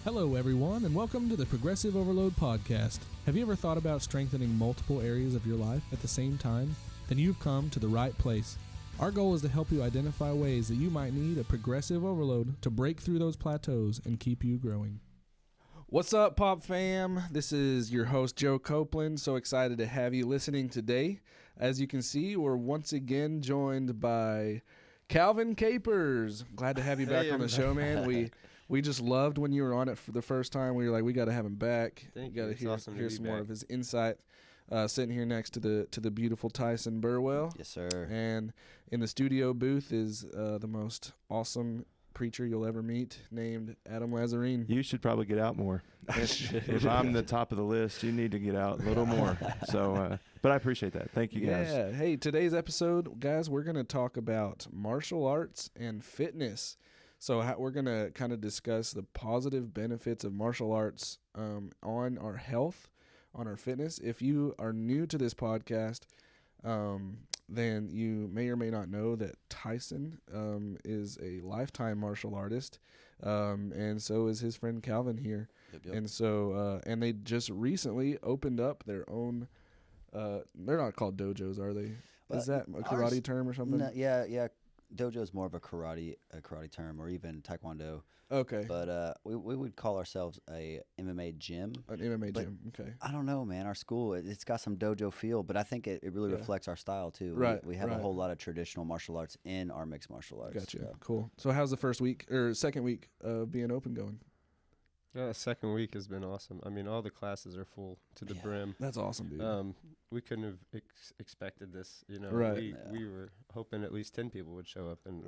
Hello, everyone, and welcome to the Progressive Overload Podcast. Have you ever thought about strengthening multiple areas of your life at the same time? Then you've come to the right place. Our goal is to help you identify ways that you might need a progressive overload to break through those plateaus and keep you growing. What's up, Pop fam? This is your host, Joe Copeland. So excited to have you listening today. As you can see, we're once again joined by Calvin Capers. Glad to have you back on the show, man. We just loved when you were on it for the first time. We were like, we got to have him back. Thank you. Got to awesome hear some more of his insight. Sitting here next to the beautiful Tyson Burwell. Yes, sir. And in the studio booth is the most awesome preacher you'll ever meet, named Adam Lazarine. You should probably get out more. If I'm the top of the list, you need to get out a little more. So, but I appreciate that. Thank you, guys. Yeah. Hey, today's episode, guys, we're going to talk about martial arts and fitness. So we're going to kind of discuss the positive benefits of martial arts on our health, on our fitness. If you are new to this podcast, then you may or may not know that Tyson is a lifetime martial artist, and so is his friend Calvin here. Yep. And so and they just recently opened up their own. They're not called dojos, are they? Is that a karate term or something? No, yeah. Dojo is more of a karate term, or even taekwondo. Okay. But we would call ourselves a MMA gym. An MMA gym. Okay. I don't know, man. Our school, it's got some dojo feel, but I think it really reflects our style too. Right. We have a whole lot of traditional martial arts in our mixed martial arts. Gotcha. So. Cool. So how's the first week or second week of being open going? Yeah, second week has been awesome. I mean, all the classes are full to the brim. That's awesome, dude. We couldn't have expected this. You know, right. We were hoping at least 10 people would show up, and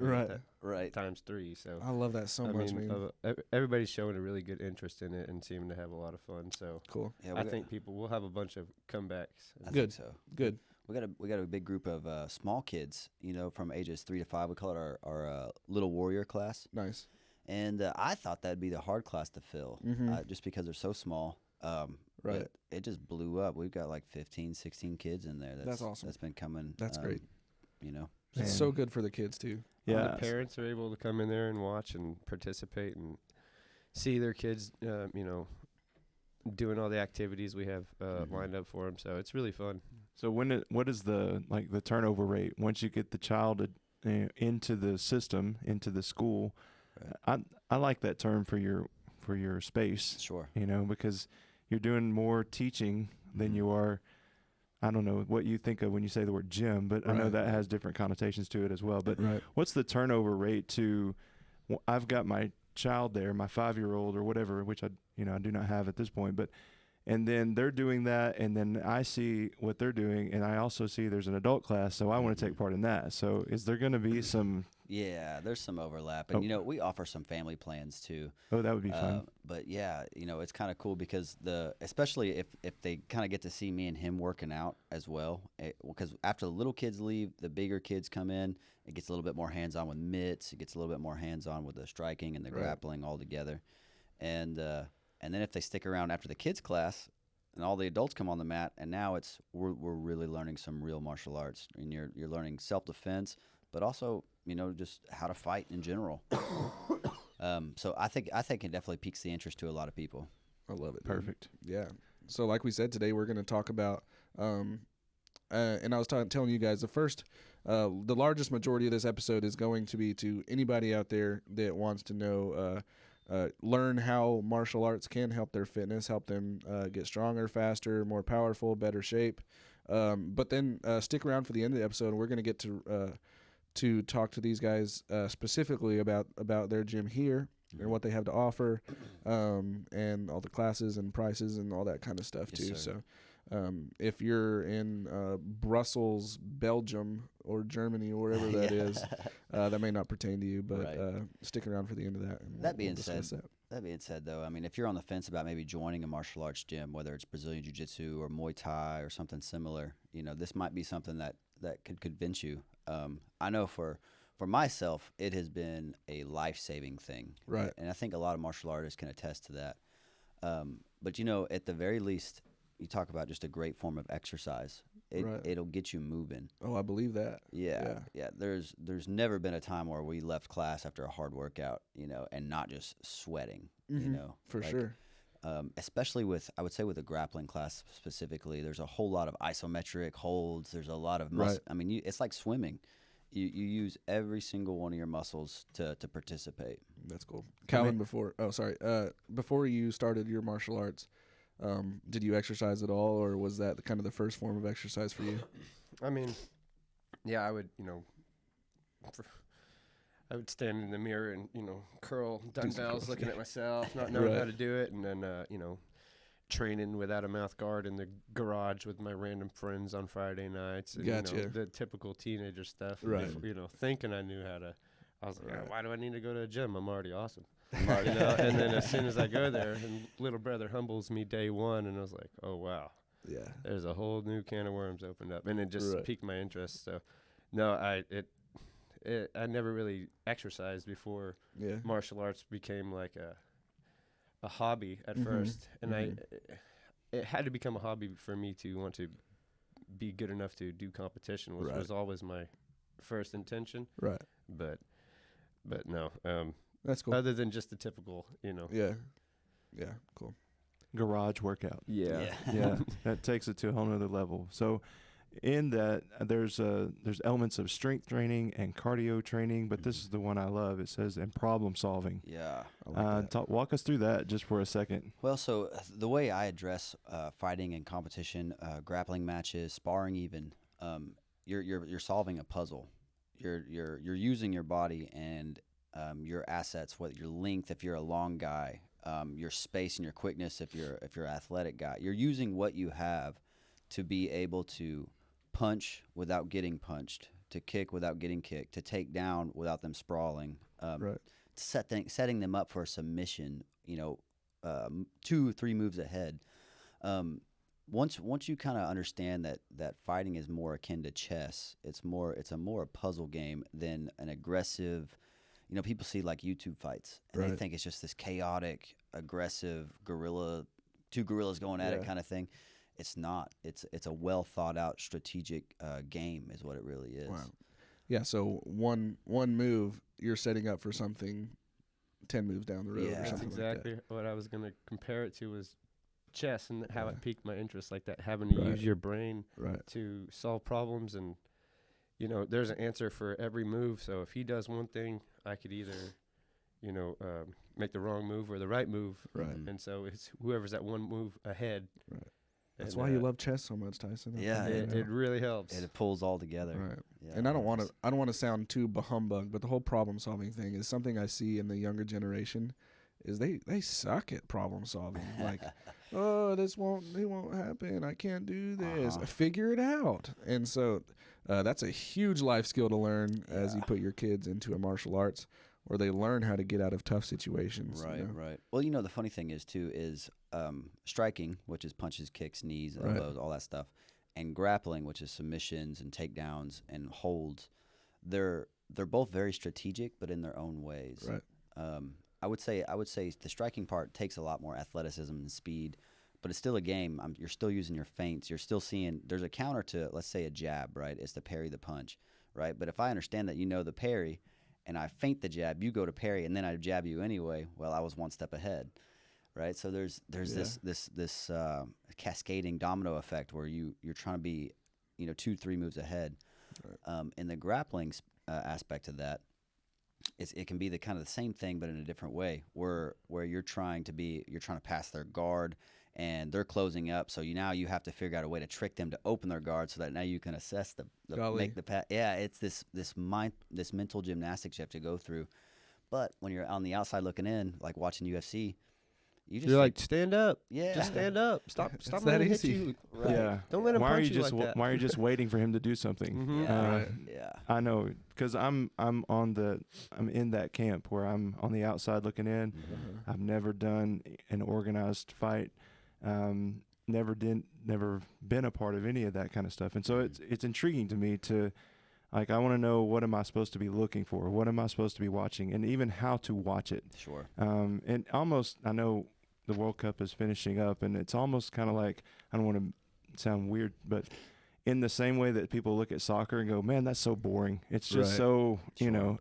right times 3. So I love that so much, man. Everybody's showing a really good interest in it and seeming to have a lot of fun. So cool. Yeah, I think we'll have a bunch of comebacks. I think so. Good. We got a big group of small kids, you know, from ages 3 to 5. We call it our Little Warrior class. Nice. And I thought that'd be the hard class to fill, just because they're so small. Right. It just blew up. We've got like 15, 16 kids in there. That's awesome. That's been coming. That's great. You know. It's so good for the kids, too. Yeah. The parents are able to come in there and watch and participate and see their kids, doing all the activities we have lined up for them. So it's really fun. So what is the turnover rate once you get the child into the system, into the school? I like that term for your space. Sure. You know, because you're doing more teaching than you are. I don't know what you think of when you say the word gym, but I know that has different connotations to it as well. But what's the turnover rate to? I've got my child there, my 5-year-old or whatever, which I do not have at this point, but. And then they're doing that, and then I see what they're doing, and I also see there's an adult class, so I want to take part in that. So is there going to be some... Yeah, there's some overlap. And, we offer some family plans, too. Oh, that would be fun. But, yeah, it's kind of cool because especially if they kind of get to see me and him working out as well. Because after the little kids leave, the bigger kids come in. It gets a little bit more hands-on with mitts. It gets a little bit more hands-on with the striking and the grappling all together. And then if they stick around after the kids class and all the adults come on the mat, and now we're really learning some real martial arts. And you're learning self-defense, but also, just how to fight in general. So I think it definitely piques the interest to a lot of people. I love it. Perfect. Yeah. So like we said today, we're going to talk about, and I was telling you guys the largest majority of this episode is going to be to anybody out there that wants to know, learn how martial arts can help their fitness, help them get stronger, faster, more powerful, better shape. But then stick around for the end of the episode, and we're going to get to talk to these guys specifically about their gym here and what they have to offer, and all the classes and prices and all that kind of stuff too. Sir. So if you're in Brussels, Belgium, or Germany, or wherever that is, that may not pertain to you, but stick around for the end of that. And that being said, though, I mean, if you're on the fence about maybe joining a martial arts gym, whether it's Brazilian Jiu-Jitsu or Muay Thai or something similar, this might be something that could convince you. I know for myself, it has been a life-saving thing. Right. And I think a lot of martial artists can attest to that. But, at the very least, you talk about just a great form of exercise. it'll get you moving. Oh, I believe that. Yeah. There's never been a time where we left class after a hard workout, and not just sweating, For sure. Especially I would say with the grappling class specifically, there's a whole lot of isometric holds. There's a lot of muscle. I mean, it's like swimming. You use every single one of your muscles to participate. That's cool. Calvin, before you started your martial arts, did you exercise at all, or was that kind of the first form of exercise for you? I mean, yeah, I would, I would stand in the mirror and, curl dumbbells looking at myself, not knowing how to do it. And then, training without a mouth guard in the garage with my random friends on Friday nights. And, Gotcha. The typical teenager stuff. Right. Thinking I knew how to. I was like, why do I need to go to a gym? I'm already awesome. And then as soon as I go there, and little brother humbles me day one, and I was like, oh, wow. Yeah. There's a whole new can of worms opened up. And it just piqued my interest. So, no, I never really exercised before martial arts became like a hobby at first. And it had to become a hobby for me to want to be good enough to do competition, which was always my first intention. Right. But no, that's cool. Other than just the typical, Yeah, cool. Garage workout. Yeah. That takes it to a whole nother level. So in that, there's elements of strength training and cardio training, but this is the one I love. It says, and problem solving. Yeah. Walk us through that just for a second. Well, so the way I address fighting and competition, grappling matches, sparring even, you're solving a puzzle. You're using your body and your assets, whether your length if you're a long guy, your space and your quickness if you're an athletic guy. You're using what you have to be able to punch without getting punched, to kick without getting kicked, to take down without them sprawling, setting them up for a submission, 2-3 moves ahead. Once you kind of understand that fighting is more akin to chess, it's a more puzzle game than an aggressive. People see like YouTube fights and they think it's just this chaotic, aggressive two gorillas going at it kind of thing. It's not. It's a well thought out strategic game is what it really is. Wow. Yeah. So one move, you're setting up for something 10 moves down the road. Yeah. Or something That's exactly like what I was going to compare it to was chess and how it piqued my interest, like that, having to use your brain to solve problems. And, there's an answer for every move. So if he does one thing, I could either, make the wrong move or the right move. Right. And so it's whoever's at one move ahead. Right. That's why you love chess so much, Tyson. Yeah, it really helps. It pulls all together. Right. Yeah, and I don't want to sound too humbug, but the whole problem solving thing is something I see in the younger generation. Is they suck at problem solving. Like, oh, it won't happen. I can't do this. Figure it out. And so that's a huge life skill to learn as you put your kids into a martial arts, where they learn how to get out of tough situations. Right, right. Well, the funny thing is too is striking, which is punches, kicks, knees, elbows, all that stuff, and grappling, which is submissions and takedowns and holds. They're both very strategic, but in their own ways. Right. I would say the striking part takes a lot more athleticism and speed, but it's still a game. You're still using your feints. You're still seeing there's a counter to, let's say, a jab, right? It's to parry the punch, right? But if I understand that the parry, and I feint the jab, you go to parry, and then I jab you anyway, well, I was one step ahead, right? So there's this cascading domino effect where you're trying to be 2-3 moves ahead. Right. In the grappling aspect of that, it can be the kind of the same thing, but in a different way, where you're trying to pass their guard, and they're closing up. So now you have to figure out a way to trick them to open their guard, so that now you can assess make the pass. Yeah, it's this mental gymnastics you have to go through. But when you're on the outside looking in, like watching UFC, you're like, stand up. Yeah, just stand up. Stop letting letting him hit easy. you. Right. Yeah. Don't let him punch you like that. Why are you just waiting for him to do something? Mm-hmm. Yeah, Yeah. I know, because I'm in that camp where I'm on the outside looking in. Mm-hmm. I've never done an organized fight. Never been a part of any of that kind of stuff, and so it's intriguing to me to, like, I want to know, what am I supposed to be looking for? What am I supposed to be watching? And even how to watch it. Sure. And almost, I know the World Cup is finishing up, and it's almost kind of like, I don't want to sound weird, but in the same way that people look at soccer and go, man, that's so boring. It's just Right. so, you know,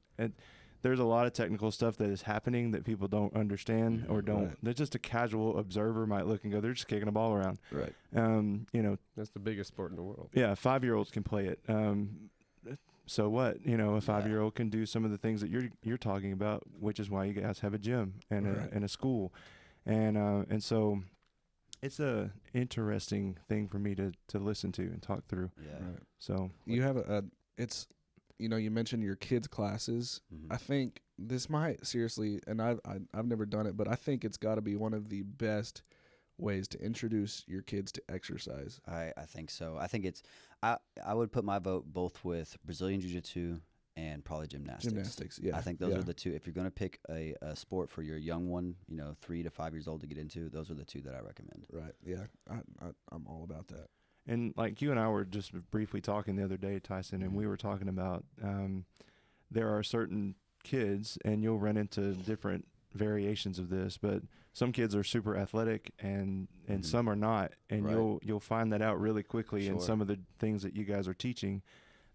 there's a lot of technical stuff that is happening that people don't understand or don't. Right. They're just a casual observer might look and go, they're just kicking a ball around. Right. You know, That's the biggest sport in the world. yeah, 5-year-olds can play it. So what? You know, a 5-year-old can do some of the things that you're talking about, which is why you guys have a gym and a school, and so it's a interesting thing for me to listen to and talk through. Yeah. Right. So You have it's, you know, you mentioned your kids' classes. Mm-hmm. I think this might seriously, and I've never done it, but I think it's got to be one of the best ways to introduce your kids to exercise. I think so. I think it's I would put my vote both with Brazilian Jiu-Jitsu and probably gymnastics. Yeah. I think those are the two. If you're going to pick a sport for your young one, you know, 3 to 5 years old to get into, those are the two that I recommend. Right. Yeah. I'm all about that. And like you and I were just briefly talking the other day, Tyson, and we were talking about there are certain kids, and you'll run into different variations of this, but some kids are super athletic and some are not, and you'll find that out really quickly in some of the things that you guys are teaching.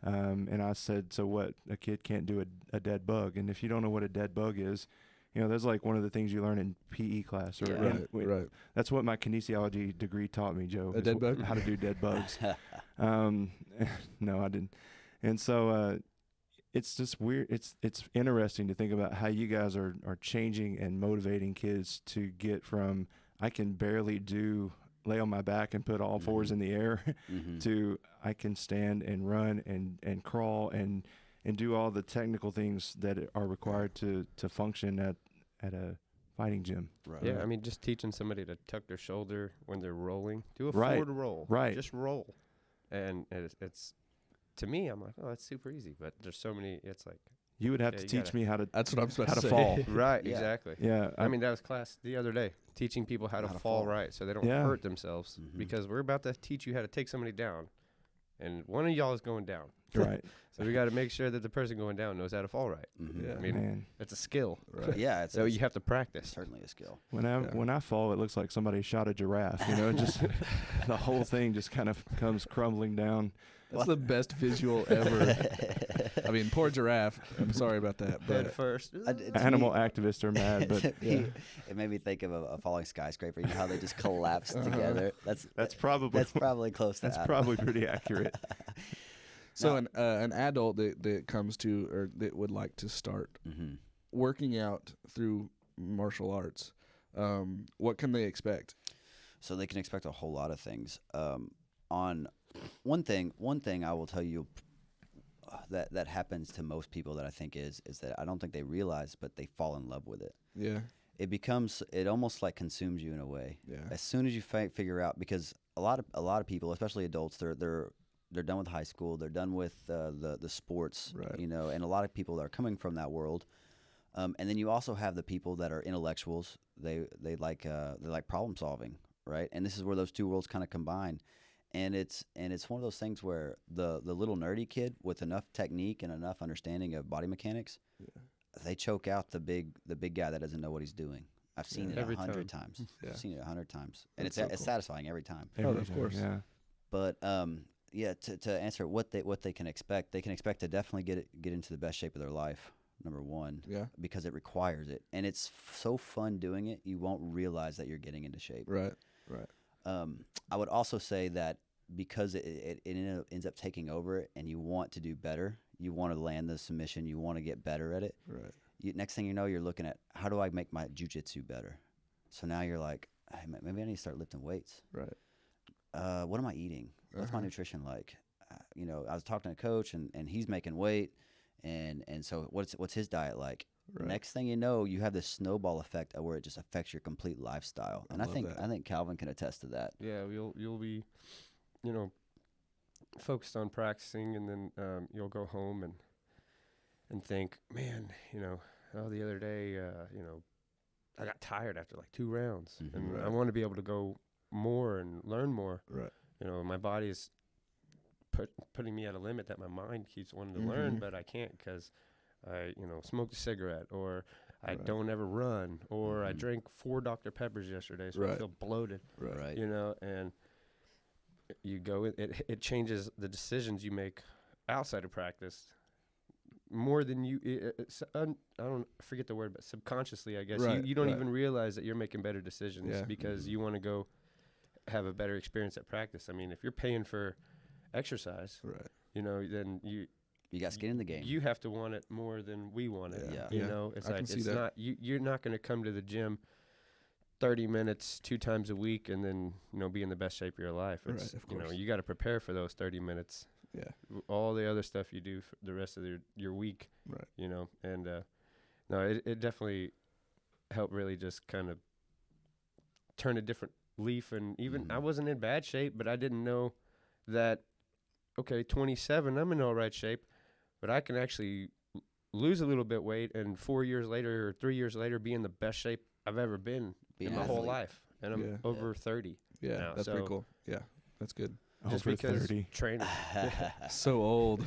And I said, so what? A kid can't do a dead bug, and if you don't know what a dead bug is, you know, that's like one of the things you learn in PE class. Or Right. That's what my kinesiology degree taught me, Joe. A dead bug? How to do dead bugs. No, I didn't. And so it's just weird. It's interesting to think about how you guys are changing and motivating kids to get from I can barely lay on my back and put all fours in the air to I can stand and run and crawl and do all the technical things that are required to function at a fighting gym. Right. Yeah, I mean, just teaching somebody to tuck their shoulder when they're rolling. Do a Right. forward roll. Right. Just roll. And it's to me, I'm like, oh, that's super easy. But there's so many, it's like. You would have to teach me how to That's what I'm supposed to say. fall. Right, Yeah. exactly. Yeah. I mean, that was class the other day, teaching people how to fall right so they don't hurt themselves. Because we're about to teach you how to take somebody down. And one of y'all is going down. Right. So we got to make sure that the person going down knows how to fall right. Yeah. I mean, Man. it's a skill. Right. Yeah, So you have to practice. certainly a skill. When I fall, it looks like somebody shot a giraffe. You know, just the whole thing just kind of comes crumbling down. That's the best visual ever. I mean, poor giraffe. I'm sorry about that. Head But first. Animal activists are mad, but It made me think of a falling skyscraper. You know how they just collapse together. that's probably close to that's that. probably pretty accurate. so an adult that comes to or that would like to start working out through martial arts, what can they expect? So they can expect a whole lot of things. On one thing I will tell you that happens to most people that I think is that I don't think they realize, but they fall in love with it. Yeah. It almost like consumes you in a way. Yeah. As soon as you figure out, because a lot of people, especially adults, they're done with high school, they're done with the sports, Right. you know, and a lot of people are coming from that world. And then you also have the people that are intellectuals. They like problem solving, right? And this is where those two worlds kind of combine. And it's one of those things where the little nerdy kid with enough technique and enough understanding of body mechanics, they choke out the big guy that doesn't know what he's doing. I've seen it 100 times. Yeah. I've seen it 100 times, and That's so it's cool. satisfying every time. Of course. Yeah. But to answer what they can expect, they can expect to definitely get into the best shape of their life. Number one, because it requires it, and it's so fun doing it. You won't realize that you're getting into shape. Right. I would also say that because it ends up taking over, and you want to do better, you want to land the submission, you want to get better at it. Right. Next thing you know, you're looking at how do I make my jiu-jitsu better. So now you're like, hey, maybe I need to start lifting weights. Right. What am I eating? What's my nutrition like? You know, I was talking to a coach, and he's making weight, and so what's his diet like? Right. Next thing you know, you have this snowball effect where it just affects your complete lifestyle. And I think Calvin can attest to that. Yeah, you'll be, you know, focused on practicing, and then you'll go home and think, man, you know, the other day, you know, I got tired after like 2 rounds, and I want to be able to go more and learn more. Right. You know, my body is putting me at a limit that my mind keeps wanting to learn, but I can't because I, you know, smoked a cigarette, or I don't ever run, or I drank 4 Dr. Peppers yesterday, so I feel bloated. Right. You know, and you go, it changes the decisions you make outside of practice more than I forget the word, but subconsciously, I guess. Right, you don't even realize that you're making better decisions because you want to go have a better experience at practice. I mean, if you're paying for exercise, then you got skin in the game. You have to want it more than we want it. Yeah. You know, it's not you're not going to come to the gym 30 minutes 2 times a week and then, be in the best shape of your life. It's, of course. You got to prepare for those 30 minutes. Yeah. All the other stuff you do for the rest of your week. Right. And no, it definitely helped really just kind of turn a different leaf. And even I wasn't in bad shape, but I didn't know that, okay, 27, I'm in all right shape, but I can actually lose a little bit weight and 4 years later or 3 years later be in the best shape I've ever been in my whole life. And I'm over 30 now. That's pretty cool. Yeah, that's good. Just because training. So old.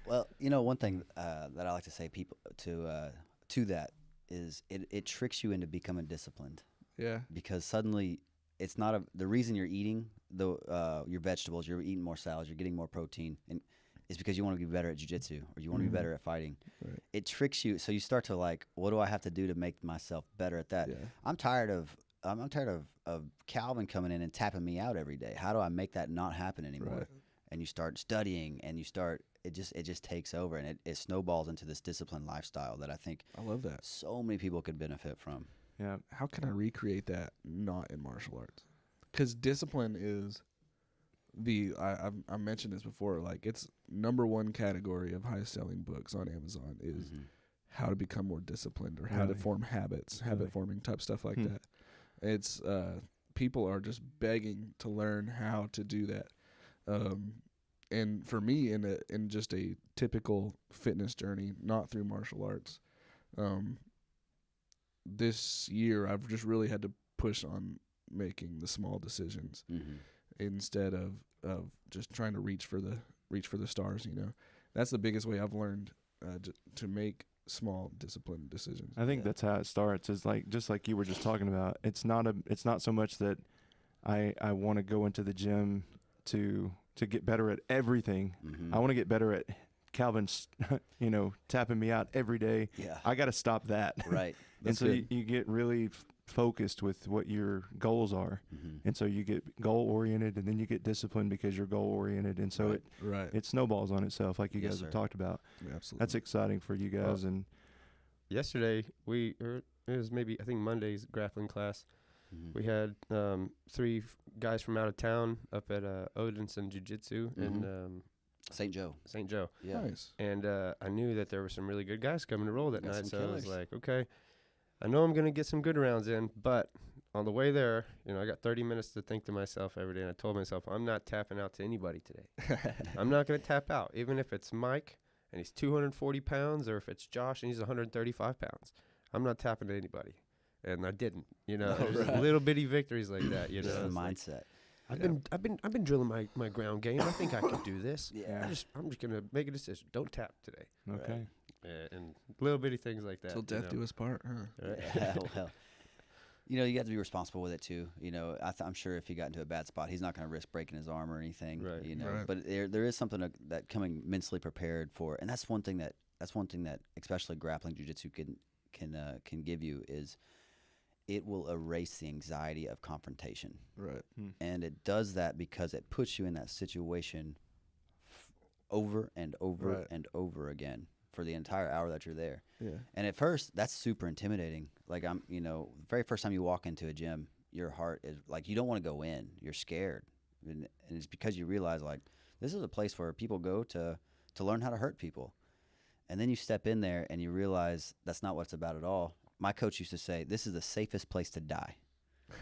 Well, one thing that I like to say people to that is it tricks you into becoming disciplined. Yeah. Because suddenly it's not the reason you're eating your vegetables, you're eating more salads, you're getting more protein, and it's because you want to be better at jiu-jitsu or you want to be better at fighting. Right. It tricks you, so you start to what do I have to do to make myself better at that? Yeah. I'm tired of Calvin coming in and tapping me out every day. How do I make that not happen anymore? Right. And you start studying, and it just takes over, and it snowballs into this disciplined lifestyle that I love that. So many people could benefit from. Yeah. How can I recreate that not in martial arts? Because discipline is I mentioned this before, like it's #1 category of highest selling books on Amazon is how to become more disciplined or how to form habits, habit forming type stuff like that. It's people are just begging to learn how to do that. And for me, in just a typical fitness journey, not through martial arts, this year I've just really had to push on making the small decisions instead of just trying to reach for the stars. That's the biggest way I've learned to make small disciplined decisions. I think that's how it starts. Is just like you were just talking about. It's not so much that I want to go into the gym to get better at everything. I want to get better at Calvin's, tapping me out every day. Yeah. I got to stop that. Right. And so you get really focused with what your goals are. And so you get goal oriented, and then you get disciplined because you're goal oriented. And so it snowballs on itself, like you guys have talked about. Yeah, absolutely. That's exciting for you guys. And yesterday it was maybe, I think Monday's grappling class. We had 3 guys from out of town up at Odinson Jiu-Jitsu in St. Joe. Yeah. Nice. And I knew that there were some really good guys coming to roll that night, so I was like, okay, I know I'm going to get some good rounds in, but on the way there, I got 30 minutes to think to myself every day, and I told myself, I'm not tapping out to anybody today. I'm not going to tap out, even if it's Mike and he's 240 pounds, or if it's Josh and he's 135 pounds. I'm not tapping to anybody. And I didn't, There's little bitty victories like that, Just the mindset. I've been drilling my ground game. I think I can do this. Yeah. I'm just gonna make a decision. Don't tap today. Okay. And little bitty things like that. Till death do us part, huh? Right. Yeah, well, you got to be responsible with it too. I'm sure if he got into a bad spot, he's not going to risk breaking his arm or anything. Right. Right. But there is something that coming mentally prepared for, and that's one thing that especially grappling jiu-jitsu can give you is it will erase the anxiety of confrontation. Right. And it does that because it puts you in that situation over and over and over again for the entire hour that you're there. Yeah. And at first, that's super intimidating. Like the very first time you walk into a gym, your heart is like, you don't want to go in. You're scared. And it's because you realize, like, this is a place where people go to learn how to hurt people. And then you step in there and you realize that's not what it's about at all. My coach used to say, this is the safest place to die.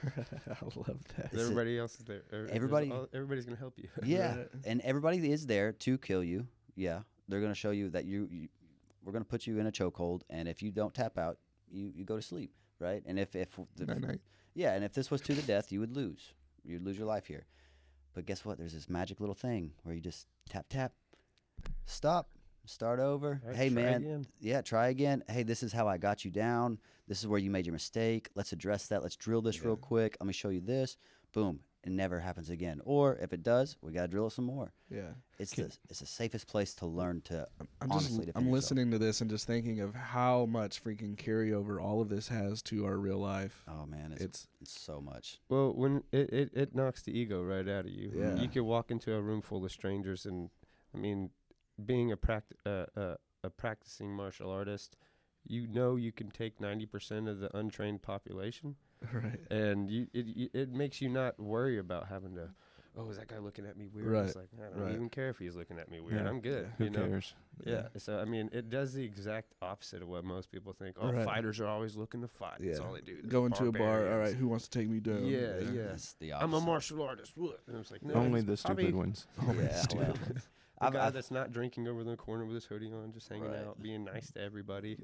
I love that. Everybody else is there. Everybody's going to help you. Yeah. And everybody is there to kill you. Yeah. They're going to show you that we're going to put you in a chokehold. And if you don't tap out, you go to sleep. Right. And if this was to the death, you would lose. You'd lose your life here. But guess what? There's this magic little thing where you just tap, stop. Start over. Right, hey, man. Again. Yeah, try again. Hey, this is how I got you down. This is where you made your mistake. Let's address that. Let's drill this real quick. Let me show you this. Boom. it never happens again. Or if it does, we got to drill it some more. Yeah. It's the safest place to learn to I'm honestly defend I'm yourself. listening to this and just thinking of how much freaking carryover all of this has to our real life. Oh man, it's so much. Well, when it knocks the ego right out of you. Yeah. You could walk into a room full of strangers, and I mean, being a practicing martial artist, you know you can take 90% of the untrained population, Right. and it makes you not worry about having to. Oh, is that guy looking at me weird? Right. It's like, I don't even care if he's looking at me weird. Yeah. I'm good. Who you know? cares? Yeah. So, I mean, it does the exact opposite of what most people think. Oh, Right. fighters are always looking to fight. Yeah. That's all they do. They're Go into a bar. All barbarians. right. Who wants to take me down? Yeah. It's the opposite. I'm a martial artist. What? And it's like, no, Only he's the probably stupid ones. Yeah, well, the guy that's not drinking over the corner with his hoodie on, just hanging Right. out, being nice to everybody.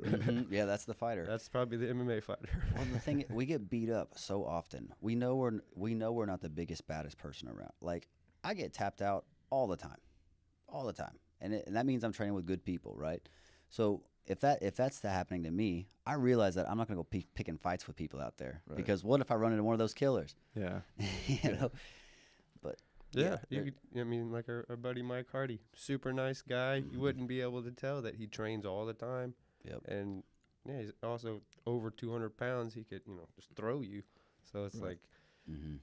yeah, that's the fighter. That's probably the MMA fighter. Well, the thing we get beat up so often. We know we're not the biggest, baddest person around. Like I get tapped out all the time, and that means I'm training with good people, right? So if that's happening to me, I realize that I'm not gonna go picking fights with people out there because what if I run into one of those killers? Yeah. you know. But Yeah, I mean, like our buddy Mike Hardy, super nice guy. You wouldn't be able to tell that he trains all the time. Yep. And yeah, he's also over 200 pounds. He could, just throw you. So it's like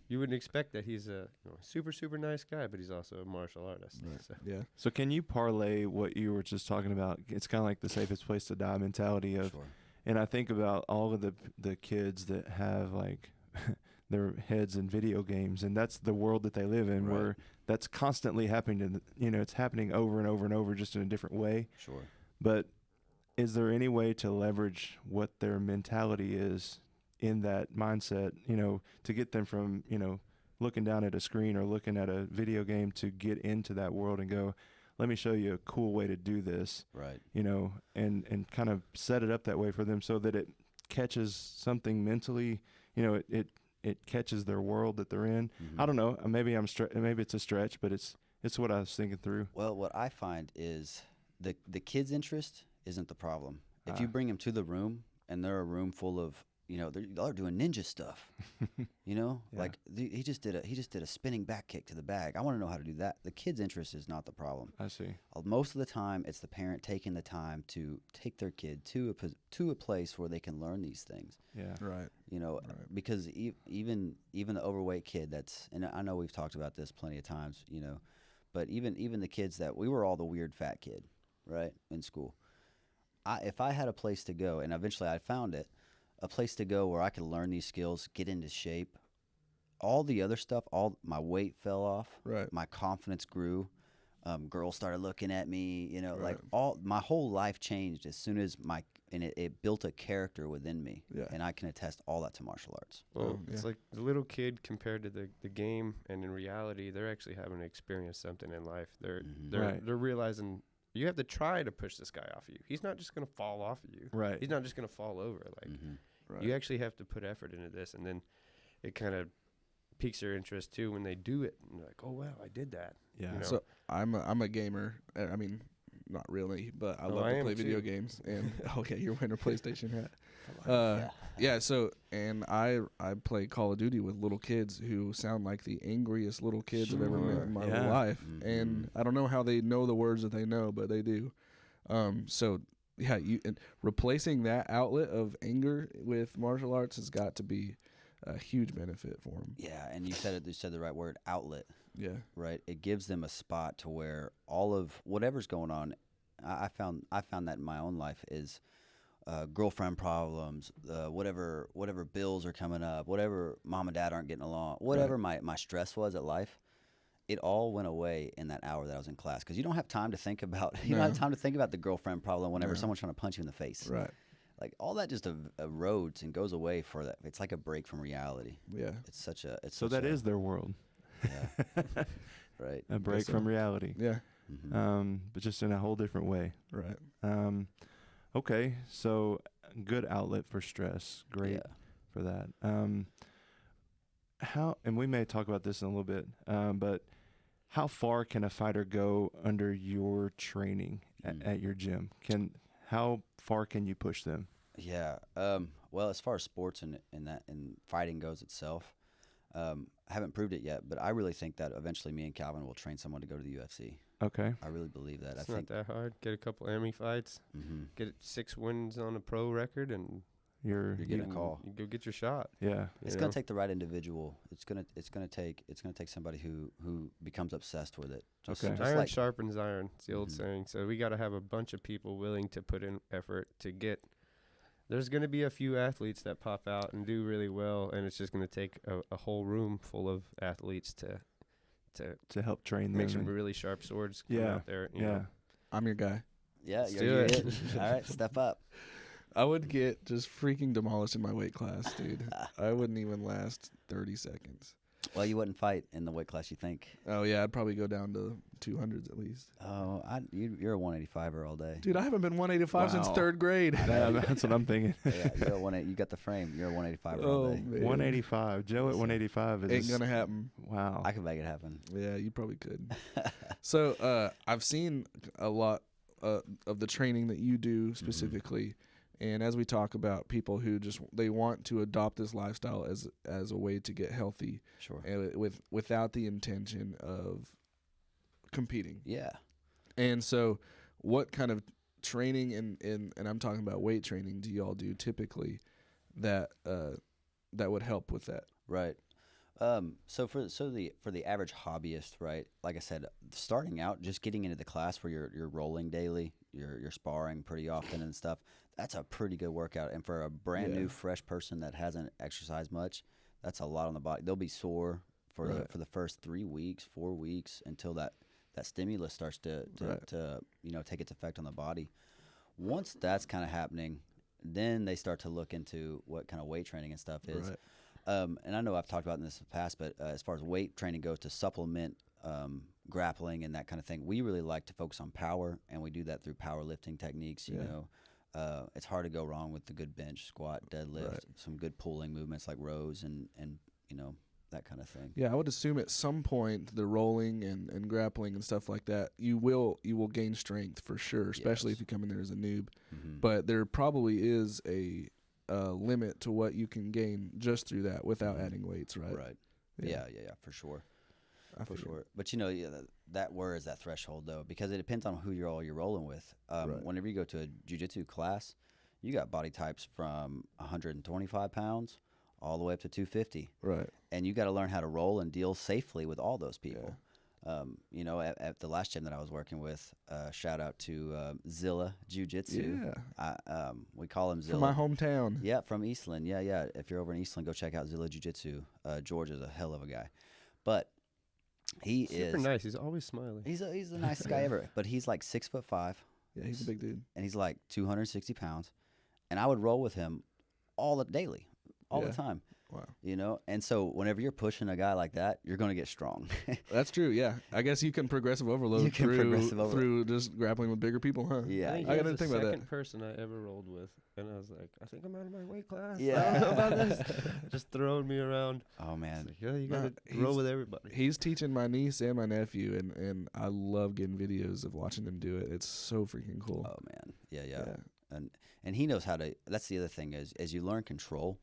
you wouldn't expect that he's a super nice guy, but he's also a martial artist. Right. So. Yeah. So can you parlay what you were just talking about? It's kind of like the safest place to die mentality of, Sure. and I think about all of the kids that have like their heads in video games, and that's the world that they live in, where that's constantly happening. It's happening over and over and over, just in a different way. Sure. But is there any way to leverage what their mentality is in that mindset, to get them from, looking down at a screen or looking at a video game to get into that world and go, let me show you a cool way to do this, Right. and kind of set it up that way for them so that it catches something mentally, it catches their world that they're in. I don't know. Maybe maybe it's a stretch, but it's what I was thinking through. Well, what I find is the kid's interest isn't the problem. If you bring them to the room and they're a room full of, they're doing ninja stuff, like he just did a spinning back kick to the bag. I want to know how to do that. The kid's interest is not the problem. I see. Most of the time, it's the parent taking the time to take their kid to a place where they can learn these things. Yeah. Right. Because even the overweight kid and I know we've talked about this plenty of times, but even the kids that we were all the weird fat kid, right, in school. If I had a place to go, and eventually I found it, a place to go where I could learn these skills, get into shape, all the other stuff, all my weight fell off, right, my confidence grew, girls started looking at me, like my whole life changed as soon as it built a character within me, and I can attest all that to martial arts. Well, it's like the little kid compared to the game, and in reality, they're actually having to experience something in life. They're realizing you have to try to push this guy off of you. He's not just going to fall off of you. Right. He's not just going to fall over. Like you actually have to put effort into this, and then it kind of piques their interest too when they do it. And they're like, oh wow, I did that. Yeah. So I'm a gamer. I mean, not really, but I love to play video games. And okay, you're wearing a PlayStation hat. Yeah. So I play Call of Duty with little kids who sound like the angriest little kids I've ever met in my life. And I don't know how they know the words that they know, but they do. Replacing that outlet of anger with martial arts has got to be a huge benefit for them. Yeah, and you said the right word, outlet. Yeah. Right. It gives them a spot to where all of whatever's going on. I found that in my own life is girlfriend problems, whatever bills are coming up, whatever mom and dad aren't getting along, whatever my stress was at life, it all went away in that hour that I was in class, because you don't have time to think about don't have time to think about the girlfriend problem whenever someone's trying to punch you in the face. Right. Like all that just erodes and goes away for that. It's like a break from reality. Yeah. So that is their world. Yeah. Right. A break from reality. Yeah. But just in a whole different way. Right. Okay. So good outlet for stress. Great for that. And we may talk about this in a little bit, but how far can a fighter go under your training at your gym? How far can you push them? Yeah. Well, as far as sports and fighting goes itself, I haven't proved it yet, but I really think that eventually me and Calvin will train someone to go to the UFC. Okay. I really believe that. It's I not think that hard. Get a couple Emmy fights, get 6 wins on a pro record, and you're getting a call. You go get your shot. Yeah. It's gonna take the right individual. It's gonna take somebody who becomes obsessed with it. Just iron sharpens iron. It's the old saying. So we got to have a bunch of people willing to put in effort to get. There's going to be a few athletes that pop out and do really well, and it's just going to take a whole room full of athletes to help train them. Make some really sharp swords come out there. You know. I'm your guy. Yeah, Let's you're it. All right, step up. I would get just freaking demolished in my weight class, dude. I wouldn't even last 30 seconds. Well, you wouldn't fight in the weight class, you think? Oh, yeah, I'd probably go down to 200s at least. Oh, you're a 185er all day. Dude, I haven't been 185 since 3rd grade. That's what I'm thinking. Yeah, you got the frame. You're a 185er all day. Man. 185. Joe at 185 ain't going to happen. Wow. I could make it happen. Yeah, you probably could. So I've seen a lot of the training that you do specifically. And as we talk about people who they want to adopt this lifestyle as a way to get healthy, sure, and without the intention of competing. Yeah. And so, what kind of training and I'm talking about weight training do y'all do typically that would help with that? Right. So for the average hobbyist, right? Like I said, starting out, just getting into the class where you're rolling daily, you're sparring pretty often and stuff. That's a pretty good workout. And for a brand new, fresh person that hasn't exercised much, that's a lot on the body. They'll be sore for the first 3 weeks, 4 weeks until that stimulus starts to take its effect on the body. Once that's kind of happening, then they start to look into what kind of weight training and stuff is. Right. And I know I've talked about this in the past, but as far as weight training goes to supplement grappling and that kind of thing, we really like to focus on power, and we do that through powerlifting techniques. You know, it's hard to go wrong with the good bench, squat, deadlift, some good pulling movements like rows and you know, that kind of thing. Yeah, I would assume at some point the rolling and grappling and stuff like that, you will gain strength for sure, especially if you come in there as a noob. But there probably is a limit to what you can gain just through that without adding weights, right? Right. Yeah, for sure. For sure. But, you know, that where is that threshold, though? Because it depends on who you're rolling with. Whenever you go to a jiu-jitsu class, you got body types from 125 pounds all the way up to 250. Right. And you got to learn how to roll and deal safely with all those people. You know, at the last gym that I was working with, shout out to Zilla Jiu-Jitsu. Yeah. We call him Zilla. From my hometown. Yeah, from Eastland. Yeah. If you're over in Eastland, go check out Zilla Jiu-Jitsu. George is a hell of a guy. But he is super nice. He's always smiling. He's the nicest guy ever. But he's like 6'5". Yeah, he's a big dude. And he's like 260 pounds. And I would roll with him daily, all the time. Wow. You know, and so whenever you're pushing a guy like that, you're going to get strong. That's true. Yeah, I guess you can progressive overload through just grappling with bigger people, huh? Yeah, I got to think about that. Second person I ever rolled with, and I was like, I think I'm out of my weight class. Yeah, I don't know about this. Just throwing me around. Oh man, like, yeah, you got to roll with everybody. He's teaching my niece and my nephew, and I love getting videos of watching them do it. It's so freaking cool. Oh man, yeah. And he knows how to. That's the other thing is, as you learn control.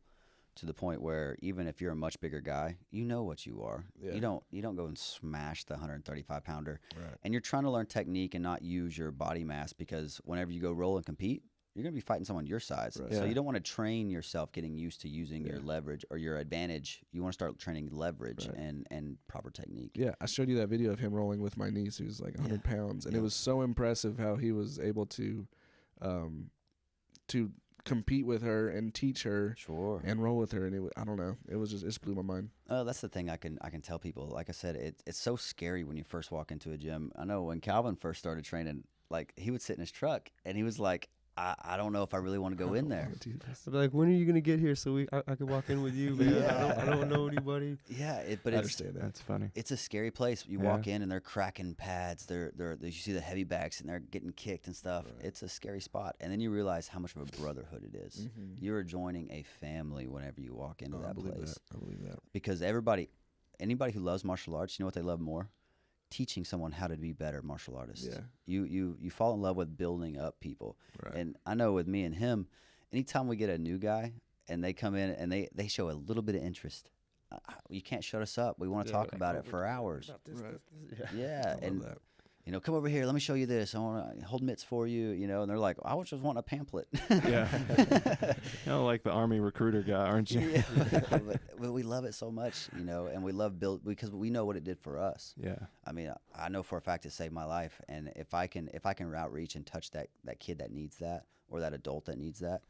To the point where even if you're a much bigger guy, you know what you are. Yeah. You don't go and smash the 135 pounder. Right. And you're trying to learn technique and not use your body mass, because whenever you go roll and compete, you're going to be fighting someone your size. Right. So you don't want to train yourself getting used to using your leverage or your advantage. You want to start training leverage and proper technique. Yeah, I showed you that video of him rolling with my niece who's like 100 pounds, and it was so impressive how he was able to compete with her and teach her and roll with her, and I don't know, it just blew my mind. That's the thing I can tell people. Like I said, it's so scary when you first walk into a gym. I know when Calvin first started training, like he would sit in his truck and he was like, I don't know if I really want to go in there. I'd be like, when are you gonna get here so I can walk in with you, man? I don't know anybody. Yeah, but I understand that. That's funny. It's a scary place. You walk in and they're cracking pads. You see the heavy backs and they're getting kicked and stuff. Right. It's a scary spot. And then you realize how much of a brotherhood it is. Mm-hmm. You're joining a family whenever you walk into that place. I believe that. Because anybody who loves martial arts, you know what they love more? Teaching someone how to be better martial artists. Yeah. You fall in love with building up people. Right. And I know with me and him, anytime we get a new guy and they come in and they show a little bit of interest, you can't shut us up. We want to talk about it for hours. Yeah, and that. Come over here. Let me show you this. I want to hold mitts for you. And they're like, I was just wanting a pamphlet. Yeah, like the Army recruiter guy, aren't you? Yeah, but we love it so much, and we love because we know what it did for us. Yeah, I mean, I know for a fact it saved my life, and if I can outreach and touch that kid that needs that, or that adult that needs that,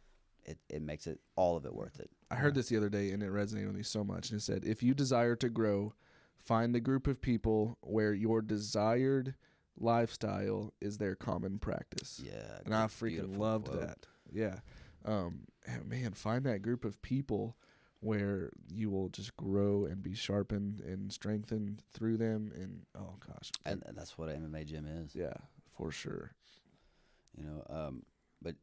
it makes it all of it worth it. I heard this the other day, and it resonated with me so much. And it said, if you desire to grow, find a group of people where your desired lifestyle is their common practice. Yeah, and I freaking loved that. Yeah, man, find that group of people where you will just grow and be sharpened and strengthened through them. And oh gosh, and that's what MMA gym is. Yeah, for sure. But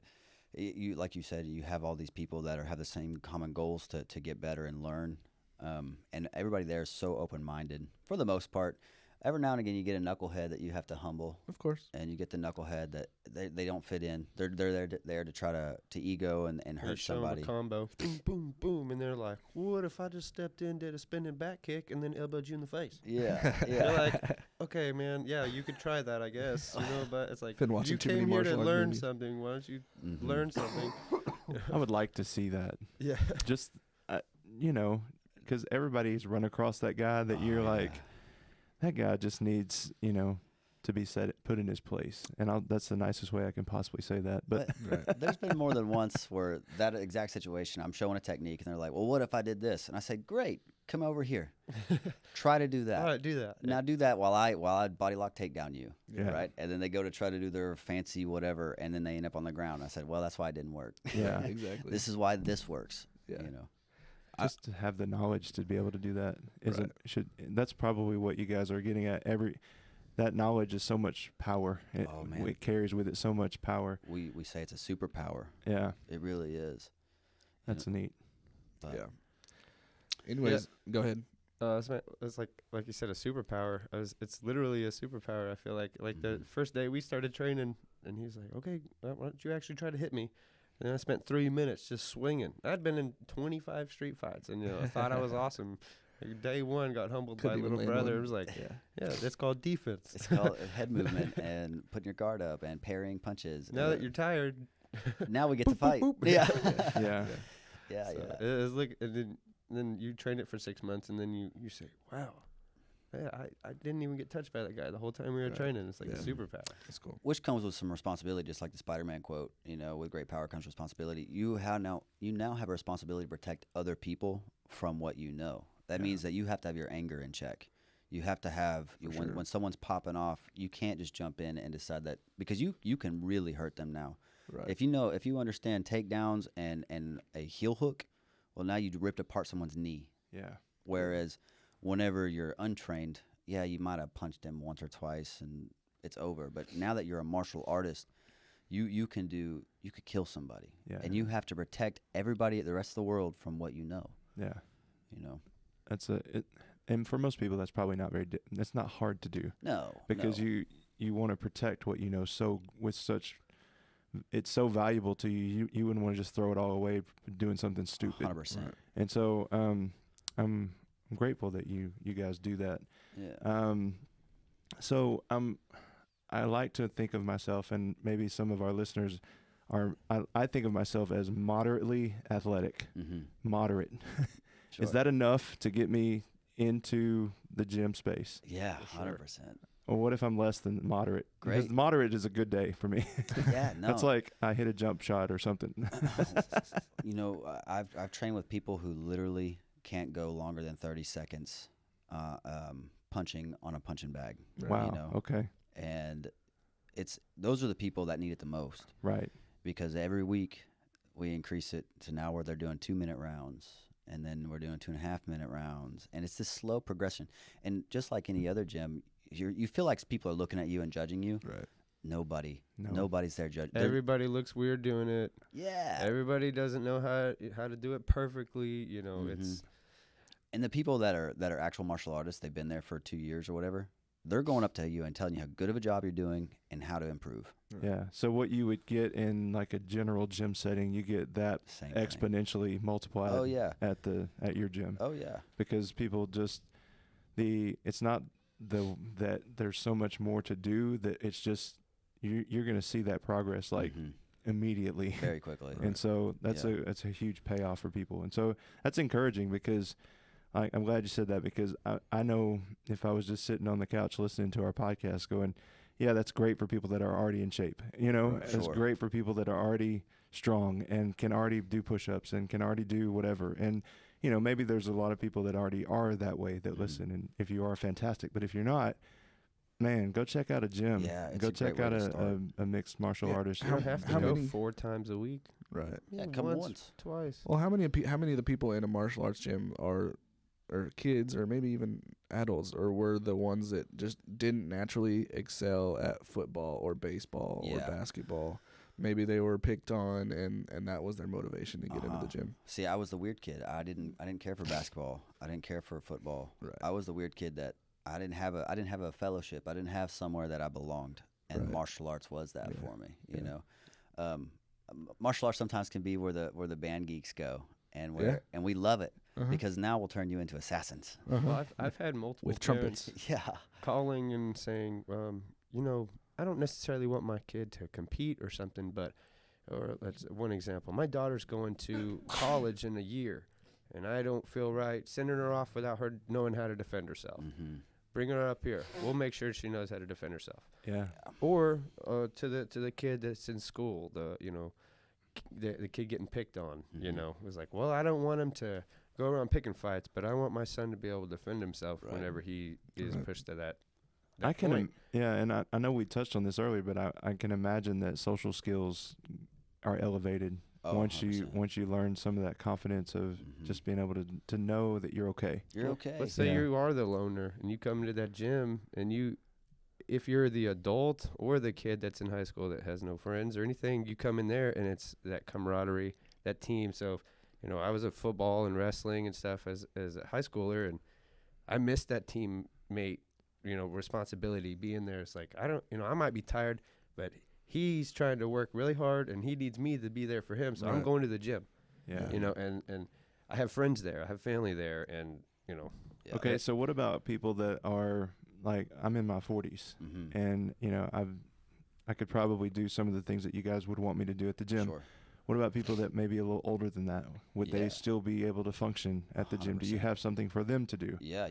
you, like you said, you have all these people that have the same common goals to get better and learn. And everybody there is so open-minded for the most part. Every now and again, you get a knucklehead that you have to humble. Of course. And you get the knucklehead that they don't fit in. They're there to try to ego and hurt somebody. Show them a combo, boom, boom, boom, and they're like, "What if I just stepped in, did a spinning back kick, and then elbowed you in the face?" Yeah, yeah. They're like, "Okay, man, yeah, you could try that, I guess." But it's like, you too many came here to martial art learn movies. something. Why don't you learn something? I would like to see that. Yeah. Just, because everybody's run across that guy that you're like, that guy just needs, to be put in his place. And that's the nicest way I can possibly say that. But there's been more than once where that exact situation, I'm showing a technique, and they're like, well, what if I did this? And I say, great, come over here. Try to do that. All right, do that. Now do that while I body lock takedown you, Yeah. right? And then they go to try to do their fancy whatever, and then they end up on the ground. I said, well, that's why it didn't work. Yeah, exactly. This is why this works. Yeah. Just to have the knowledge to be able to do that that's probably what you guys are getting at. That knowledge is so much power. It carries with it so much power. We say it's a superpower. Yeah, it really is. That's neat. But yeah. Anyways, go ahead. It's like you said, a superpower. It's literally a superpower. I feel like the first day we started training, and he's like, "Okay, why don't you actually try to hit me?" And then I spent 3 minutes just swinging. I'd been in 25 street fights, and I thought I was awesome. Day one, got humbled by little brother. It was like, yeah, that's called defense. It's called head movement and putting your guard up and parrying punches. Now that you're tired, now we get to fight. Boop. Yeah, yeah. It was like, and then you train it for 6 months, and then you say, wow. Yeah, I didn't even get touched by that guy the whole time we were training. It's like a superpower. That's cool. Which comes with some responsibility, just like the Spider-Man quote. With great power comes responsibility. You now have a responsibility to protect other people from what you know. That means that you have to have your anger in check. You have to have when someone's popping off, you can't just jump in and decide that, because you can really hurt them now. Right. If you understand takedowns and a heel hook, well, now you ripped apart someone's knee. Yeah. Whereas whenever you're untrained, you might have punched him once or twice and it's over. But now that you're a martial artist, you could kill somebody. Yeah. And you have to protect everybody, the rest of the world, from what you know. Yeah. That's and for most people, that's probably not that's not hard to do. No. Because you want to protect what you know it's so valuable to you. You wouldn't want to just throw it all away doing something stupid. 100%. And so I'm grateful that you guys do that. Yeah. So I like to think of myself, and maybe some of our listeners I think of myself as moderately athletic. Mm-hmm. Moderate. Sure. Is that enough to get me into the gym space? Yeah, 100%. Or what if I'm less than moderate? Great. Because moderate is a good day for me. Yeah, no. It's like I hit a jump shot or something. I've trained with people who literally can't go longer than 30 seconds punching on a punching bag. Wow. Okay. And those are the people that need it the most. Right. Because every week we increase it to now where they're doing 2-minute rounds, and then we're doing 2.5-minute rounds, and it's this slow progression. And just like any other gym, you feel like people are looking at you and judging you. Right. Nobody's there judging. Everybody looks weird doing it. Yeah. Everybody doesn't know how to do it perfectly. It's. And the people that are actual martial artists, they've been there for 2 years or whatever. they're going up to you and telling you how good of a job you're doing and how to improve. Yeah. So what you would get in like a general gym setting, you get that Same exponentially thing. multiplied at your gym. Oh yeah. Because people just it's not that there's so much more to do, that it's just you're going to see that progress like immediately, very quickly. And so that's a huge payoff for people. And so that's encouraging, because I'm glad you said that, because I know if I was just sitting on the couch listening to our podcast going, yeah, that's great for people that are already in shape. You know, it's great for people that are already strong and can already do push-ups and can already do whatever. And, you know, maybe there's a lot of people that already are that way that listen. And if you are, fantastic. But if you're not, man, go check out a gym. Yeah, go check out a mixed martial artist. You don't have to go 4 times a week. Right. Yeah, come once, twice. Well, how many of the people in a martial arts gym are kids, or maybe even adults, or were the ones that just didn't naturally excel at football or baseball or basketball? Maybe they were picked on, and that was their motivation to get into the gym. See, I was the weird kid. I didn't care for basketball. I didn't care for football. Right. I was the weird kid that I didn't have a fellowship. I didn't have somewhere that I belonged, and martial arts was that for me. You know, martial arts sometimes can be where the band geeks go, and and we love it. Because now we'll turn you into assassins. Well, I've had multiple with trumpets. Calling and saying, you know, I don't necessarily want my kid to compete or something, or that's one example. My daughter's going to college in a year, and I don't feel right sending her off without her knowing how to defend herself. Bring her up here. We'll make sure she knows how to defend herself. Yeah. Or to the kid that's in school, the kid getting picked on. You know, it was like, well, I don't want him to go around picking fights, but I want my son to be able to defend himself whenever he is pushed to that point. And I know we touched on this earlier, but I can imagine that social skills are elevated once 100%. once you learn some of that confidence of just being able to know that you're okay. You're okay. Let's say you are the loner and you come into that gym, and if you're the adult or the kid that's in high school that has no friends or anything, you come in there and it's that camaraderie, that team. So, you know, I was at football and wrestling and stuff as a high schooler, and I missed that teammate, you know, responsibility being there. It's like, I might be tired, but he's trying to work really hard and he needs me to be there for him. So I'm going to the gym. Yeah. You know, and I have friends there, I have family there, and, you know. Yeah. Okay. So what about people that are like, I'm in my 40s and, you know, I could probably do some of the things that you guys would want me to do at the gym. Sure. What about people that may be a little older than that? Would they still be able to function at the gym? 100%. Do you have something for them to do? Yeah.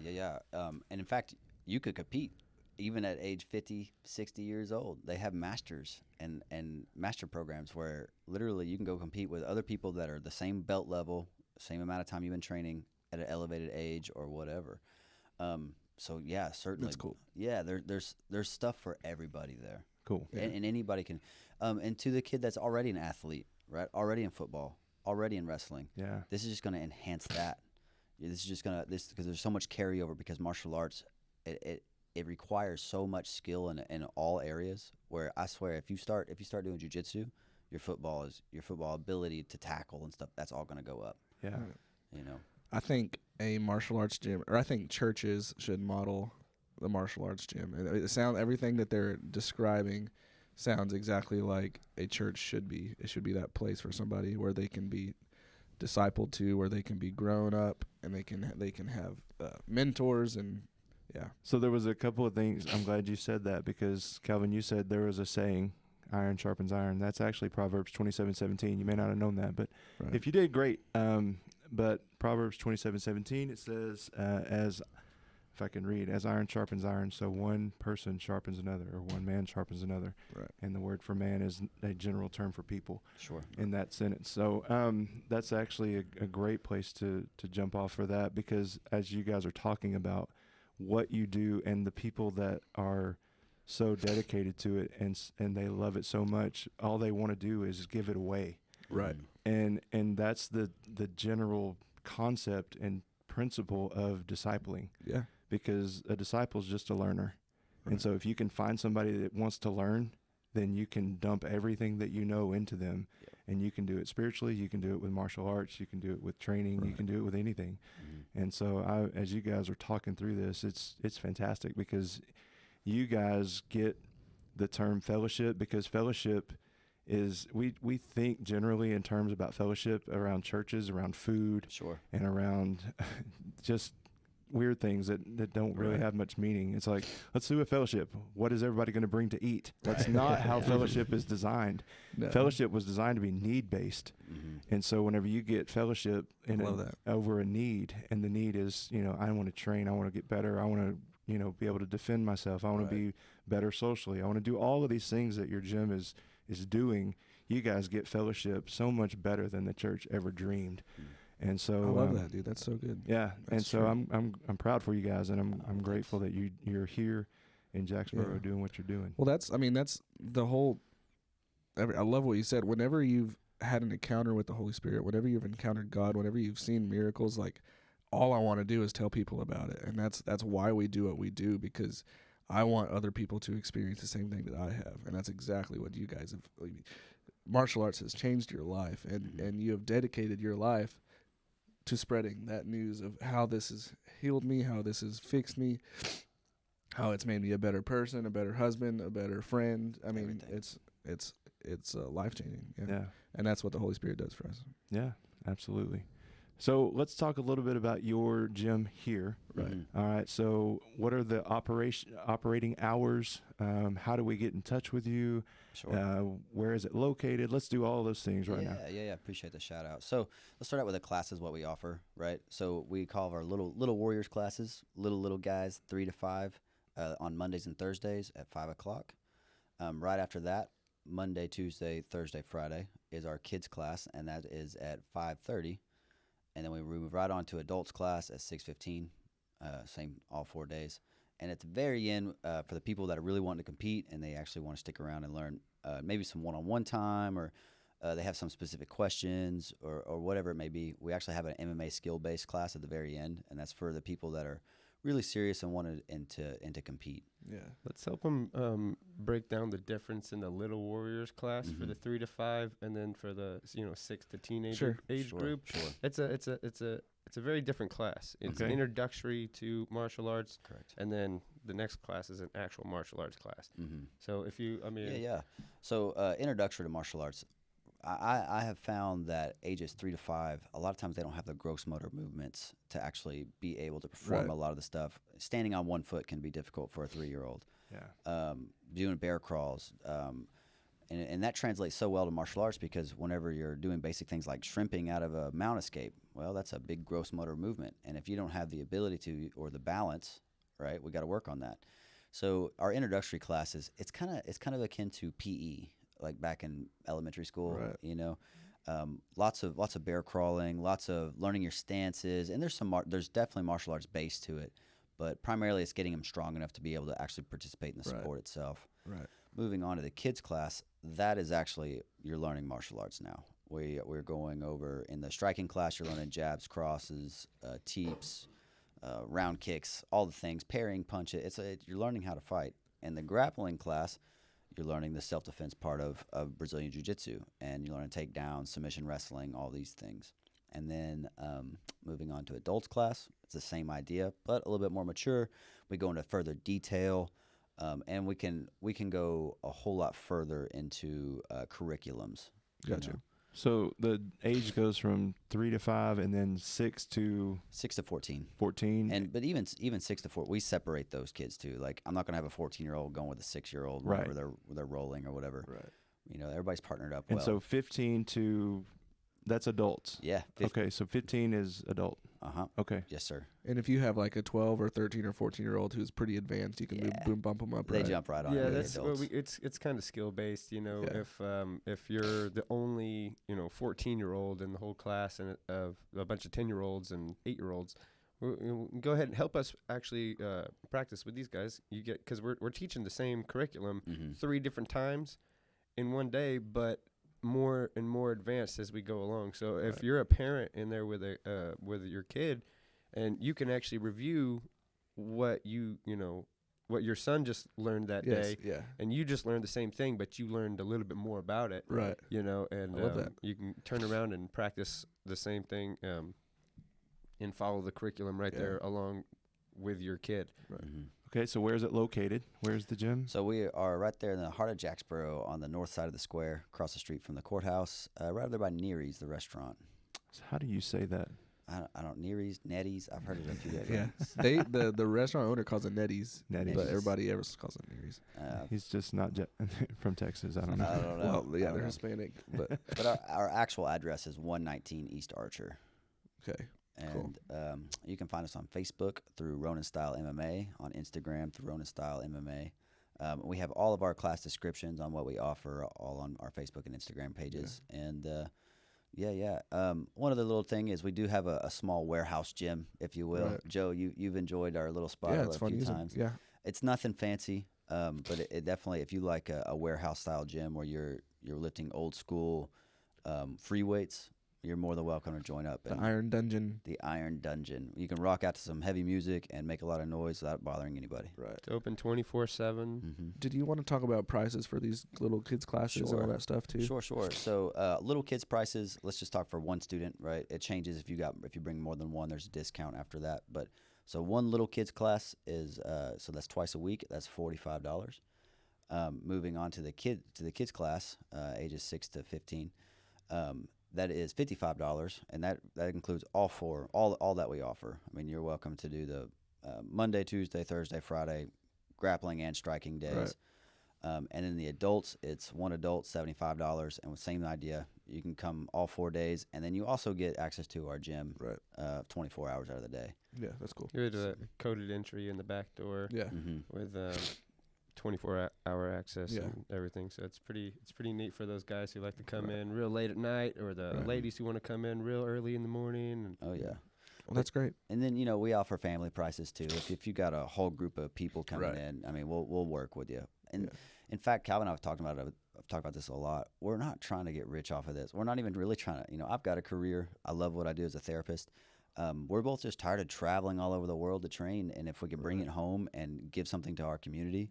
And in fact, you could compete even at age 50, 60 years old. They have masters and master programs where literally you can go compete with other people that are the same belt level, same amount of time you've been training at an elevated age or whatever. So yeah, certainly. That's cool. Yeah, there's stuff for everybody there. Cool. And anybody can. And to the kid that's already an athlete, right? Already in football, already in wrestling. Yeah. This is just going to enhance that. This is just because there's so much carryover, because martial arts, it requires so much skill in all areas, where I swear if you start doing jiu-jitsu, your football ability to tackle and stuff, that's all going to go up. Yeah. You know. I think a martial arts gym, or I think churches should model the martial arts gym. Everything that they're describing sounds exactly like a church should be. It should be that place for somebody where they can be discipled to, where they can be grown up, and they can have mentors, and So there was a couple of things. I'm glad you said that, because Calvin, you said there was a saying, iron sharpens iron. That's actually Proverbs 27:17. You may not have known that, but if you did, great. But Proverbs 27:17, it says, if I can read, as iron sharpens iron, so one person sharpens another, or one man sharpens another. Right. And the word for man is a general term for people. Sure. In that sentence. So that's actually a great place to jump off for that, because as you guys are talking about what you do and the people that are so dedicated to it and they love it so much, all they want to do is give it away. Right. And that's the general concept and principle of discipling. Yeah. Because a disciple is just a learner. Right. And so if you can find somebody that wants to learn, then you can dump everything that you know into them. Yep. And you can do it spiritually, you can do it with martial arts, you can do it with training, you can do it with anything. And so as you guys are talking through this, it's fantastic, because you guys get the term fellowship, because fellowship is, we think generally in terms about fellowship around churches, around food, sure, and around just weird things that don't really have much meaning. It's like, let's do a fellowship. What is everybody going to bring to eat? That's not how fellowship is designed. No. Fellowship was designed to be need-based. And so whenever you get fellowship over a need, and the need is, I want to train, I want to get better, I want to, be able to defend myself, I want to be better socially, I want to do all of these things that your gym is doing. You guys get fellowship so much better than the church ever dreamed. And so I love that, dude. That's so good. Yeah, that's true. I'm proud for you guys, and I'm grateful that you're here in Jacksboro doing what you're doing. Well, that's the whole. I love what you said. Whenever you've had an encounter with the Holy Spirit, whenever you've encountered God, whenever you've seen miracles, like, all I want to do is tell people about it, and that's why we do what we do, because I want other people to experience the same thing that I have, and that's exactly what you guys have. Martial arts has changed your life, and you have dedicated your life to spreading that news of how this has healed me, how this has fixed me, how it's made me a better person, a better husband, a better friend. I mean, it's life-changing. Yeah. And that's what the Holy Spirit does for us. Yeah, absolutely. So let's talk a little bit about your gym here. Right. All right. So what are the operating hours? How do we get in touch with you? Sure. Where is it located? Let's do all those things right now. Yeah. Appreciate the shout out. So let's start out with the classes, what we offer, right? So we call our little warriors classes, little guys, 3 to 5, on Mondays and Thursdays at 5:00. Right after that, Monday, Tuesday, Thursday, Friday is our kids class, and that is at 5:30. And then we move right on to adults class at 6:15, same all 4 days. And at the very end, for the people that are really wanting to compete and they actually want to stick around and learn maybe some one-on-one time, or they have some specific questions or whatever it may be, we actually have an MMA skill-based class at the very end, and that's for the people that are really serious and want to compete. Yeah. Let's help them break down the difference in the Little Warriors class for the 3 to 5, and then for the 6 to teenager age group. Sure. It's a very different class. It's introductory to martial arts. Correct. And then the next class is an actual martial arts class. So if you, So introductory to martial arts. I have found that ages 3 to 5, a lot of times they don't have the gross motor movements to actually be able to perform a lot of the stuff. Standing on one foot can be difficult for a 3-year-old. Yeah. Doing bear crawls. And that translates so well to martial arts, because whenever you're doing basic things like shrimping out of a mount escape, well, that's a big gross motor movement. And if you don't have the ability to, or the balance, right, we got to work on that. So our introductory classes, it's kind of akin to PE. Like back in elementary school, lots of bear crawling, lots of learning your stances, and there's definitely martial arts base to it, but primarily it's getting them strong enough to be able to actually participate in the sport itself. Right. Moving on to the kids class, that is actually, you're learning martial arts now. We're going over in the striking class, you're learning jabs, crosses, teeps, round kicks, all the things, parrying, punch it. You're learning how to fight. In the grappling class, you're learning the self-defense part of Brazilian Jiu-Jitsu, and you learn takedown, submission wrestling, all these things. And then moving on to adults class, it's the same idea, but a little bit more mature. We go into further detail, and we can go a whole lot further into curriculums. Gotcha. So the age goes from 3 to 5, and then 6 to 14. 14. But even 6 to 4, we separate those kids too. Like, I'm not gonna have a 14-year-old going with a 6-year-old whenever they're rolling or whatever. Right. Everybody's partnered up. And so 15 to, that's adults. Yeah. Okay, so 15 is adult. Okay. Yes, sir. And if you have like a 12 or 13 or 14-year-old who's pretty advanced, you can bump them up. They jump right on. Yeah, that's it's kind of skill based. If you're the only 14-year-old in the whole class and of a bunch of 10-year-olds and 8-year-olds, go ahead and help us actually practice with these guys. You get, because we're teaching the same curriculum 3 different times in one day, but more and more advanced as we go along. So if you're a parent in there with your kid, and you can actually review what what your son just learned that day, and you just learned the same thing, but you learned a little bit more about it, right? And I love that. You can turn around and practice the same thing, and follow the curriculum there along with your kid. Right. Okay, so where is it located? Where's the gym? So we are right there in the heart of Jacksboro on the north side of the square, across the street from the courthouse, right there by Neary's, the restaurant. So how do you say that? I don't Neary's, Nettie's. I've heard it a few different. Yeah, the restaurant owner calls it Nettie's, but everybody else calls it Neary's. He's just not from Texas. I don't know. I don't know. Well, yeah, they're Hispanic, but our actual address is 119 East Archer. Okay. And you can find us on Facebook through Ronin Style MMA, on Instagram through Ronin Style MMA. We have all of our class descriptions on what we offer all on our Facebook and Instagram pages. Yeah. And one other little thing is we do have a small warehouse gym, if you will. Right. Joe, you've enjoyed our little spot a few times. Yeah, it's nothing fancy, but it definitely, if you like a warehouse style gym where you're lifting old school free weights, you're more than welcome to join up. The Iron Dungeon. The Iron Dungeon. You can rock out to some heavy music and make a lot of noise without bothering anybody. Right. It's open 24/7. Mm-hmm. Did you want to talk about prices for these little kids classes and all that stuff too? Sure. So little kids prices, let's just talk for one student, right? It changes if you bring more than one, there's a discount after that. But so one little kids class is so that's twice a week, that's $45. Moving on to the kids class, ages 6 to 15. That is $55, and that includes all that we offer. I mean, you're welcome to do the Monday, Tuesday, Thursday, Friday, grappling and striking days. Right. And in the adults, it's one adult, $75, and with same idea, you can come all 4 days, and then you also get access to our gym 24 hours out of the day. Yeah, that's cool. You had a coded entry in the back door. Yeah. Mm-hmm. With 24-hour access and everything, so it's pretty neat for those guys who like to come in real late at night, or the ladies who want to come in real early in the morning. Oh yeah, well, that's great. And then we offer family prices too. If you got a whole group of people coming in, I mean, we'll work with you. And in fact, Calvin and I've talked about this a lot. We're not trying to get rich off of this. We're not even really trying to. I've got a career. I love what I do as a therapist. We're both just tired of traveling all over the world to train, and if we could bring it home and give something to our community,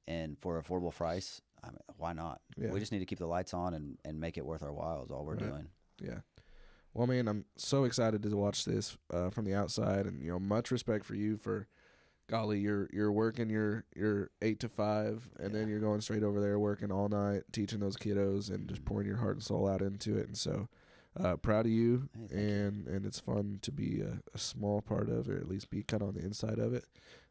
and for an affordable price, I mean, why not? Yeah. We just need to keep the lights on and make it worth our while is all we're doing. Yeah. Well, man, I'm so excited to watch this from the outside, and much respect for you for, golly, you're working your 8 to 5, and then you're going straight over there working all night, teaching those kiddos, and just pouring your heart and soul out into it. And so, proud of you, and it's fun to be a small part of it, or at least be kind of on the inside of it.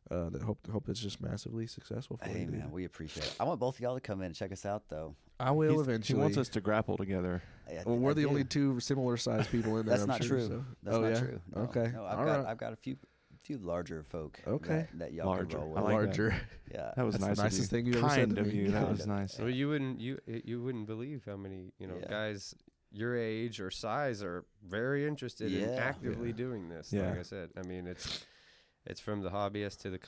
That hope it's just massively successful for you. Hey, man, we appreciate it. I want both of y'all to come in and check us out, though. I will eventually. He wants us to grapple together. Well, we're the only two similar-sized people in there. That's not true. So. That's not true. No. Okay. No, I've got a few larger folk. Okay. That y'all can roll with. I like larger. That. Yeah. That was That's nice. The nicest thing you ever said to me. That was nice. Well, you wouldn't believe how many guys your age or size are very interested in actively doing this. Yeah. Like I said, I mean it's from the hobbyist to the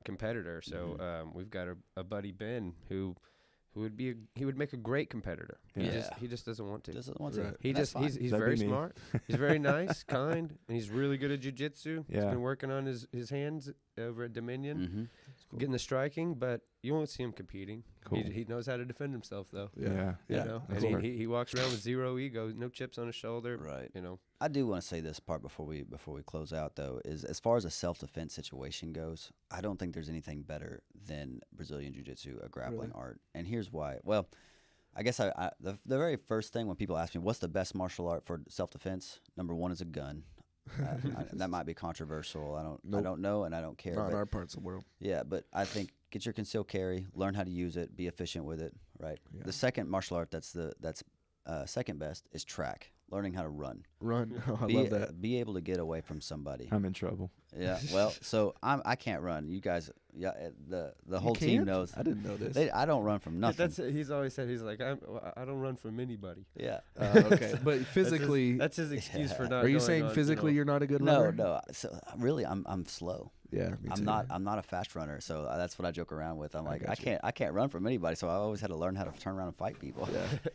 competitor. So we've got a buddy Ben who would make a great competitor. Yeah. He just doesn't want to. Right. He's very smart. He's very nice, kind, and he's really good at jiu-jitsu. Yeah. He's been working on his hands over at Dominion, getting the striking, but you won't see him competing. Cool. He knows how to defend himself though. Yeah. And he walks around with zero ego, no chips on his shoulder. Right. I do want to say this part before we close out though, is as far as a self-defense situation goes, I don't think there's anything better than Brazilian Jiu-Jitsu, a grappling art. And here's why. Well, I guess the very first thing when people ask me what's the best martial art for self-defense, number one is a gun. That might be controversial. I don't know, and I don't care. Not in our parts of the world. Yeah, but I think get your concealed carry, learn how to use it, be efficient with it. Right. Yeah. The second martial art that's second best is track. Learning how to run. Oh, I love that. Be able to get away from somebody. I'm in trouble. Yeah. Well, so I can't run. You guys, the whole team knows. I didn't know this. I don't run from nothing. He's always said he's like I don't run from anybody. Yeah. Okay. But physically, that's his excuse for not. Are you saying physically you're not a good runner? No. So really, I'm slow. Yeah, me too. I'm not a fast runner, so that's what I joke around with. I'm like, I can't run from anybody, so I always had to learn how to turn around and fight people.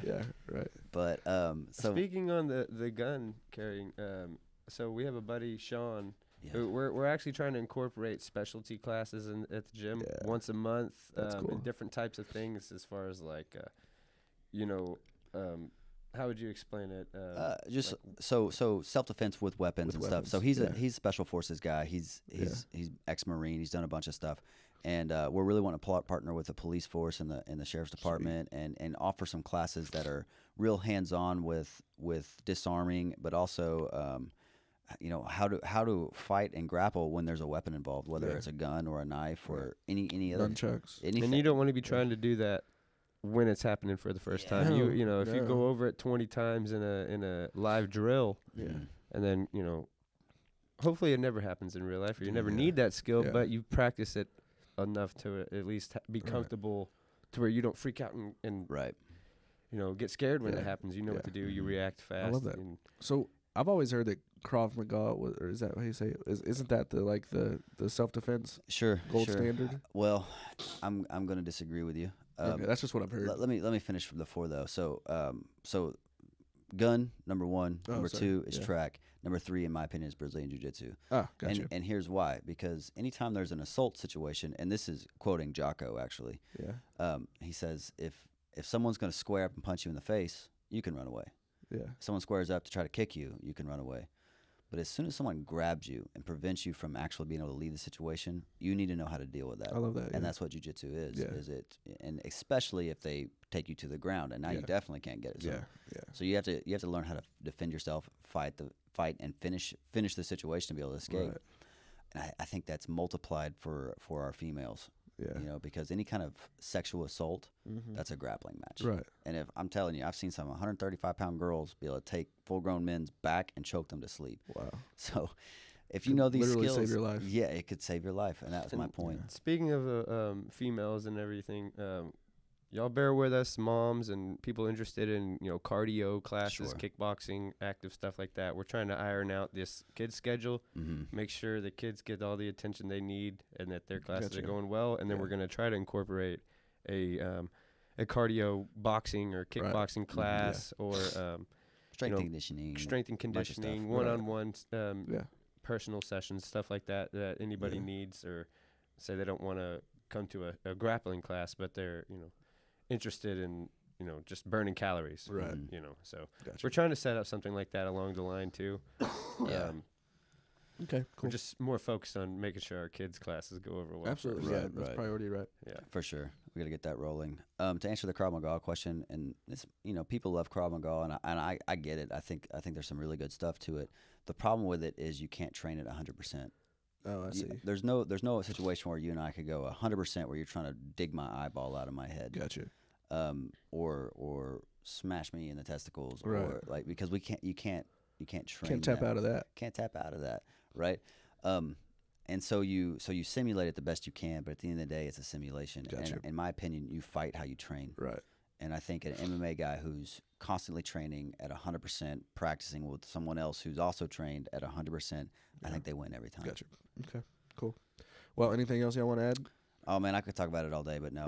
Yeah, right. But so speaking on the gun carrying, so we have a buddy Sean. Who we're actually trying to incorporate specialty classes at the gym once a month, cool. and different types of things as far as like, how would you explain it? Just like, so self-defense with weapons and stuff. So he's a special forces guy. He's ex-Marine. He's done a bunch of stuff, And we're really wanting to partner with the police force and the sheriff's department and offer some classes that are real hands-on with disarming, but also how to fight and grapple when there's a weapon involved, whether it's a gun or a knife or any other nunchucks. Anything. And you don't want to be trying to do that when it's happening for the first time. If you go over it 20 times in a live drill, and then hopefully it never happens in real life, or you never need that skill, but you practice it enough to at least be comfortable to where you don't freak out and get scared when it happens. You know what to do. You react fast. I love that. So I've always heard that Krav Maga, or is that how you say it? Isn't that the self-defense gold standard? Well, I'm going to disagree with you. Okay, that's just what I've heard. Let me finish from the 4 though. So gun number 1, number 2 is track. Number 3, in my opinion, is Brazilian Jiu-Jitsu. Ah, gotcha. And here's why. Because anytime there's an assault situation, and this is quoting Jocko, actually. Yeah. He says, if someone's going to square up and punch you in the face, you can run away. Yeah. If someone squares up to try to kick you, you can run away. But as soon as someone grabs you and prevents you from actually being able to leave the situation, you need to know how to deal with that. I love that. And that's what jiu-jitsu is. Yeah. And especially if they take you to the ground, and now you definitely can't get it. So, so you have to learn how to defend yourself, fight and finish the situation to be able to escape. Right. And I think that's multiplied for our females. Yeah. Because any kind of sexual assault, that's a grappling match. Right. And if I'm telling you, I've seen some 135-pound girls be able to take full-grown men's back and choke them to sleep. Wow. So if you know these skills, save your life. Yeah, it could save your life, and that's my point. Speaking of females and everything, y'all bear with us, moms and people interested in cardio classes, kickboxing, active stuff like that. We're trying to iron out this kids' schedule, make sure the kids get all the attention they need, and that their classes are going well. And then we're going to try to incorporate a cardio boxing or kickboxing class or strength and conditioning, one-on-one personal sessions, stuff like that anybody needs, or say they don't want to come to a grappling class, but they're interested in just burning calories, right? So we're trying to set up something like that along the line too. Okay, cool. We're just more focused on making sure our kids' classes go over well. Absolutely, right, that's priority, right? Yeah, for sure. We got to get that rolling. To answer the Krav Maga question, and this, people love Krav Maga, and I get it. I think there's some really good stuff to it. The problem with it is you can't train it 100%. Oh, I see. There's no situation where you and I could go 100% where you're trying to dig my eyeball out of my head. Gotcha. Or smash me in the testicles, right? Or because you can't train. Can't tap out of that. Can't tap out of that, right? And so you simulate it the best you can, but at the end of the day, it's a simulation. Gotcha. And in my opinion, you fight how you train. Right. And I think an MMA guy who's constantly training at 100%, practicing with someone else who's also trained at 100%, I think they win every time. Gotcha. Okay, cool. Well, anything else y'all want to add? Oh, man, I could talk about it all day, but no.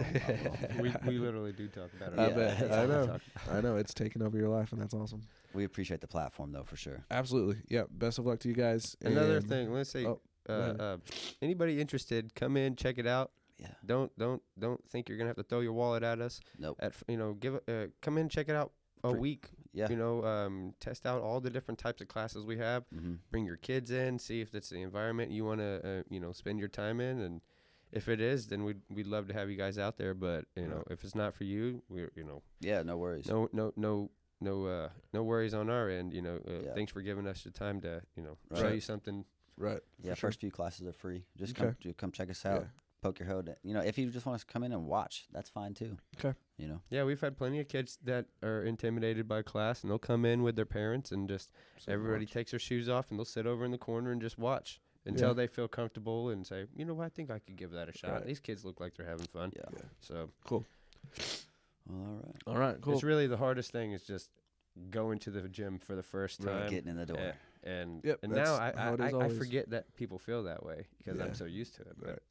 we literally do talk about it. I bet. I know. It's taken over your life, and that's awesome. We appreciate the platform, though, for sure. Absolutely. Yeah. Best of luck to you guys. Another thing, let's say, anybody interested, come in, check it out. Yeah. Don't think you're gonna have to throw your wallet at us. Nope. Come in, check it out a week. Yeah. Test out all the different types of classes we have. Bring your kids in, see if that's the environment you want to spend your time in, and if it is, then we'd love to have you guys out there. But if it's not for you, yeah, no worries. No worries on our end. Thanks for giving us the time to show you something. Right. Yeah. First few classes are free. Just come check us out. Yeah. Poke your head. If you just want to come in and watch, that's fine too. Okay. Yeah, we've had plenty of kids that are intimidated by class, and they'll come in with their parents, and just everybody takes their shoes off, and they'll sit over in the corner and just watch until they feel comfortable and say, I think I could give that a shot. Right. These kids look like they're having fun. Yeah. So cool. Well, all right. Cool. It's really the hardest thing is just going to the gym for the first time, getting in the door. And now I forget that people feel that way because I'm so used to it. But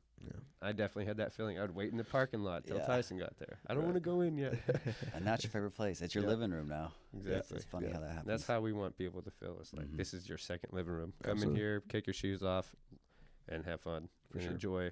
I definitely had that feeling. I would wait in the parking lot till Tyson got there. I don't want to go in yet. And that's your favorite place. It's your living room now. Exactly. It's funny how that happens. That's how we want people to feel. It's like this is your second living room. Come in here, kick your shoes off, and have fun and enjoy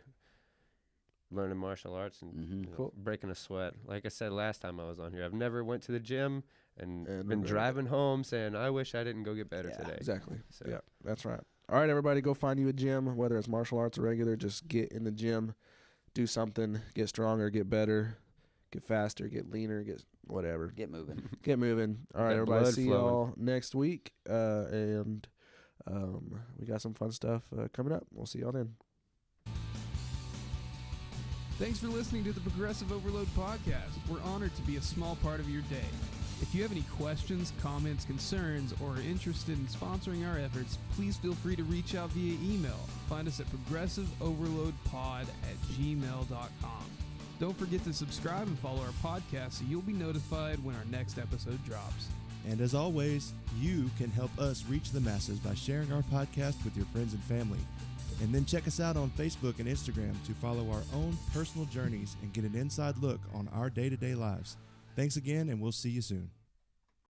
learning martial arts and breaking a sweat. Like I said last time I was on here, I've never went to the gym and been driving home saying, I wish I didn't go get better today. Exactly. So. Yeah, that's right. All right, everybody, go find you a gym, whether it's martial arts or regular. Just get in the gym, do something, get stronger, get better, get faster, get leaner, get whatever. Get moving. Get moving. All right, everybody. See y'all next week. And we got some fun stuff coming up. We'll see y'all then. Thanks for listening to the Progressive Overload podcast. We're honored to be a small part of your day. If you have any questions, comments, concerns, or are interested in sponsoring our efforts, please feel free to reach out via email. Find us at progressiveoverloadpod@gmail.com. Don't forget to subscribe and follow our podcast so you'll be notified when our next episode drops. And as always, you can help us reach the masses by sharing our podcast with your friends and family. And then check us out on Facebook and Instagram to follow our own personal journeys and get an inside look on our day-to-day lives. Thanks again, and we'll see you soon.